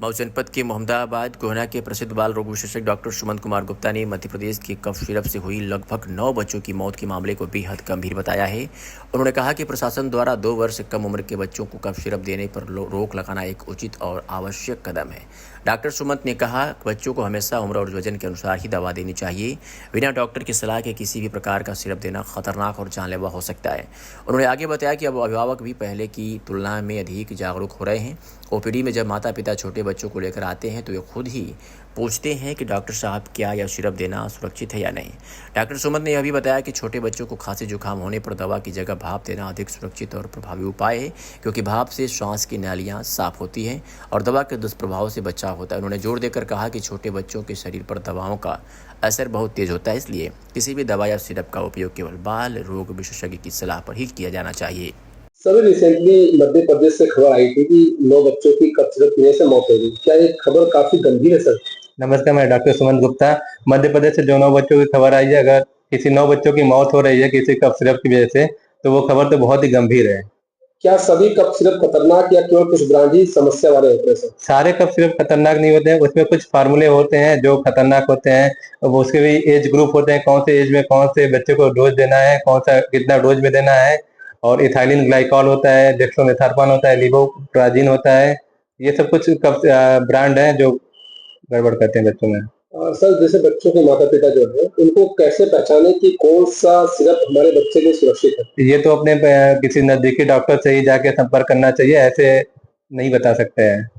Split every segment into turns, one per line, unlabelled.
मऊ जनपद के मोहम्मदाबाद गोहना के प्रसिद्ध बाल रोग विशेषज्ञ डॉक्टर सुमंत कुमार गुप्ता ने मध्य प्रदेश के कफ सिरप से हुई लगभग 9 बच्चों की मौत के मामले को बेहद गंभीर बताया है। उन्होंने कहा कि प्रशासन द्वारा 2 वर्ष से कम उम्र के बच्चों को कफ सिरप देने पर रोक लगाना एक उचित और आवश्यक कदम है। डॉक्टर सुमंत ने कहा बच्चों को हमेशा उम्र और वजन के अनुसार ही दवा देनी चाहिए। बिना डॉक्टर की सलाह के किसी भी प्रकार का सिरप देना खतरनाक और जानलेवा हो सकता है। उन्होंने आगे बताया कि अब अभिभावक भी पहले की तुलना में अधिक जागरूक हो रहे हैं। ओपीडी में जब माता पिता छोटे बच्चों को लेकर आते हैं तो वे खुद ही पूछते हैं कि डॉक्टर साहब क्या यह सिरप देना सुरक्षित है या नहीं। डॉक्टर सुमंत ने यह भी बताया कि छोटे बच्चों को खांसी जुकाम होने पर दवा की जगह भाप देना अधिक सुरक्षित और प्रभावी उपाय है, क्योंकि भाप से श्वास की नालियां साफ होती हैं और दवा के दुष्प्रभाव से बचाव होता है। उन्होंने जोर देकर कहा कि छोटे बच्चों के शरीर पर दवाओं का असर बहुत तेज होता है, इसलिए किसी भी दवा या सिरप का उपयोग केवल बाल रोग विशेषज्ञ की सलाह पर ही किया जाना चाहिए।
सर, रिसेंटली मध्य प्रदेश से खबर आई थी कि 9 बच्चों की कफ सिरप पीने से मौत हो गई। क्या ये खबर काफी गंभीर है सर?
नमस्कार, मैं डॉक्टर सुमंत गुप्ता। मध्य प्रदेश से जो 9 बच्चों की खबर आई है, अगर किसी 9 बच्चों की मौत हो रही है किसी कफ सिरप की वजह से, तो वो खबर तो बहुत ही गंभीर है।
क्या सभी कफ सिरप खतरनाक या केवल कुछ ब्रांड ही समस्या वाले होते हैं सर?
सारे कफ सिरप खतरनाक नहीं होते हैं, उसमें कुछ फार्मूले होते हैं जो खतरनाक होते हैं। वो उसके भी एज ग्रुप होते हैं, कौन से एज में कौन से बच्चे को डोज देना है, कौन सा कितना डोज में देना है। और इथाइलिन ग्लाइकॉल होता है, डेक्स्ट्रोमेथार्पन होता है, लिवोप्राजिन होता है। ये सब कुछ कफ ब्रांड हैं जो गड़बड़ करते हैं बच्चों में।
सर, जैसे बच्चों के माता पिता जो है उनको कैसे पहचाने कि कौन सा सिरप हमारे बच्चे के लिए सुरक्षित है?
ये तो अपने किसी नजदीकी डॉक्टर से ही जाके संपर्क करना चाहिए, ऐसे नहीं बता सकते हैं।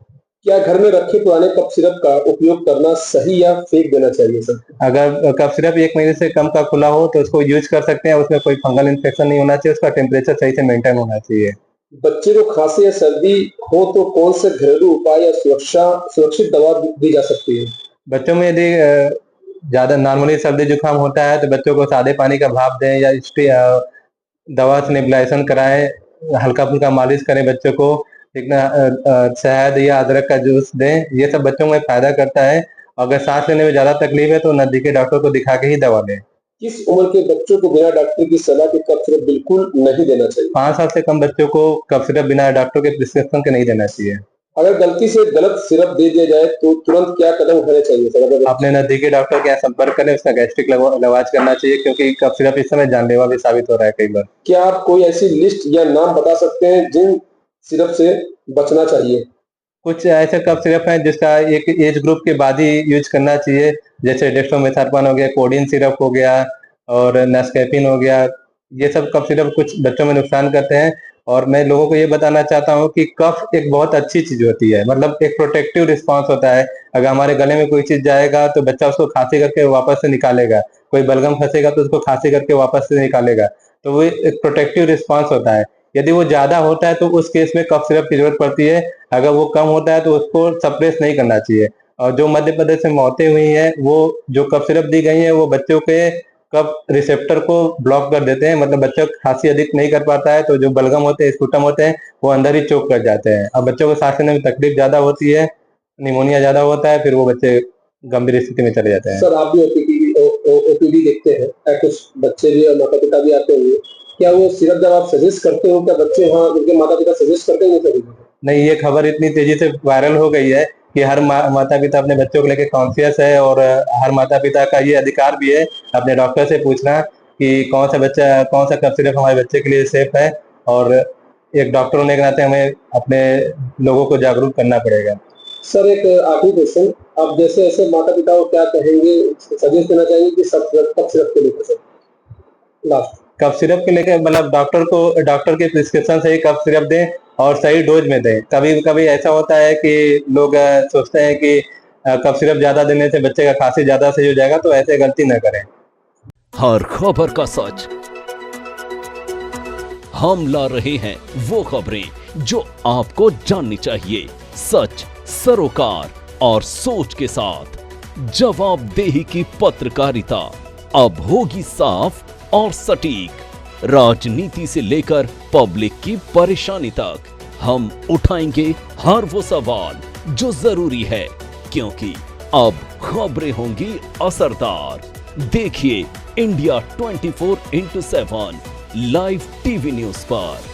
क्या घर में रखे पुराने कफ सिरप का उपयोग करना सही या फेंक देना चाहिए सर?
अगर कफ सिरप 1 महीने से कम का खुला हो तो उसको यूज कर सकते हैं। उसमें कोई फंगल इन्फेक्शन नहीं होना चाहिए, उसका टेम्परेचर सही से मेंटेन होना चाहिए।
बच्चे को खांसी या सर्दी हो तो कौन से घरेलू उपाय या सुरक्षित दवा दी जा सकती है?
बच्चों में यदि ज्यादा नॉर्मली सर्दी जुकाम होता है तो बच्चों को सादे पानी का भाप दें या दवा से नेबुलाइजेशन कराएं, हल्का फुल्का मालिश करें बच्चों को, शहद या अदरक का जूस दें। ये सब बच्चों में फायदा करता है। अगर सांस लेने में ज्यादा तकलीफ है तो नजदीकी डॉक्टर को दिखा के ही दवा लें।
किस उम्र के बच्चों को बिना डॉक्टर की सलाह के कफ सिरप बिल्कुल नहीं देना चाहिए?
5 साल से कम बच्चों को कफ सिरप बिना डॉक्टर के प्रिस्क्रिप्शन के नहीं देना चाहिए।
अगर गलती से गलत सिरप दे दिया जाए तो तुरंत क्या कदम उठाने चाहिए सर?
अपने नजदीकी डॉक्टर के यहाँ संपर्क करें, उसका गैस्ट्रिक इलाज करना चाहिए, क्योंकि कफ सिरप इस समय जानलेवा भी साबित हो रहा है कई बार।
क्या आप कोई ऐसी लिस्ट या नाम बता सकते हैं जिन सिरप से बचना चाहिए?
कुछ ऐसे कफ सिरप हैं जिसका एक एज ग्रुप के बाद ही यूज करना चाहिए, जैसे डेक्स्ट्रोमेथार्पन हो गया, कोडीन सिरप हो गया और नेस्कैफिन हो गया। ये सब कफ सिरप कुछ बच्चों में नुकसान करते हैं। और मैं लोगों को ये बताना चाहता हूँ कि कफ एक बहुत अच्छी चीज होती है, मतलब एक प्रोटेक्टिव रिस्पांस होता है। अगर हमारे गले में कोई चीज जाएगा तो बच्चा उसको खांसी करके वापस से निकालेगा, कोई बलगम फंसेगा तो उसको खांसी करके वापस से निकालेगा। तो वो एक प्रोटेक्टिव रिस्पांस होता है। यदि वो ज्यादा होता है तो उस केस में कफ सिरप की जरूरत पड़ती है। अगर वो कम होता है तो उसको सप्रेस नहीं करना चाहिए। और जो मध्य प्रदेश में मौतें हुई हैं, वो जो कफ सिरप दी गई है वो बच्चों के कफ रिसेप्टर को ब्लॉक कर देते हैं, मतलब बच्चा खांसी अधिक नहीं कर पाता है, तो जो बलगम होते हैं, स्पुटम होते हैं, वो अंदर ही चोक कर जाते हैं। अब बच्चों को सांस लेने में तकलीफ ज्यादा होती है, निमोनिया ज्यादा होता है, फिर वो बच्चे गंभीर स्थिति में चले जाते हैं।
सर, आप भी ओपीडी देखते हैं, कुछ बच्चे भी और माता पिता भी आते होंगे। क्या वो सिरप जब आप सजेस्ट करते हो, क्या बच्चे वहाँ उनके माता पिता सजेस्ट करते हैं?
नहीं, ये खबर इतनी तेजी से वायरल हो गई है कि हर माता पिता अपने बच्चों को लेकर कॉन्शियस है। और हर माता पिता का ये अधिकार भी है अपने डॉक्टर से पूछना कि कौन सा कफ सिरप हमारे बच्चे के लिए सेफ है। और एक डॉक्टर होने के नाते हमें अपने लोगों को जागरूक करना पड़ेगा।
सर, एक आखिरी क्वेश्चन, आप जैसे ऐसे माता पिता को क्या कहेंगे, सजेस्ट करना चाहिए कि कफ सिरप के लेकर लास्ट
कफ सिरप के लेकर, मतलब डॉक्टर के प्रिस्क्रिप्शन से ही कफ सिरप दें और सही डोज में दें। कभी कभी ऐसा होता है कि लोग सोचते हैं कि कफ सिरप ज्यादा देने से बच्चे का खांसी ज्यादा सही हो जाएगा, तो ऐसे गलती न करें।
हर खबर का सच हम ला रहे हैं, वो खबरें जो आपको जाननी चाहिए, सच, सरोकार और सोच के साथ। जवाबदेही की पत्रकारिता अब होगी साफ और सटीक। राजनीति से लेकर पब्लिक की परेशानी तक हम उठाएंगे हर वो सवाल जो जरूरी है, क्योंकि अब खबरें होंगी असरदार। देखिए India 24x7 live TV news पर।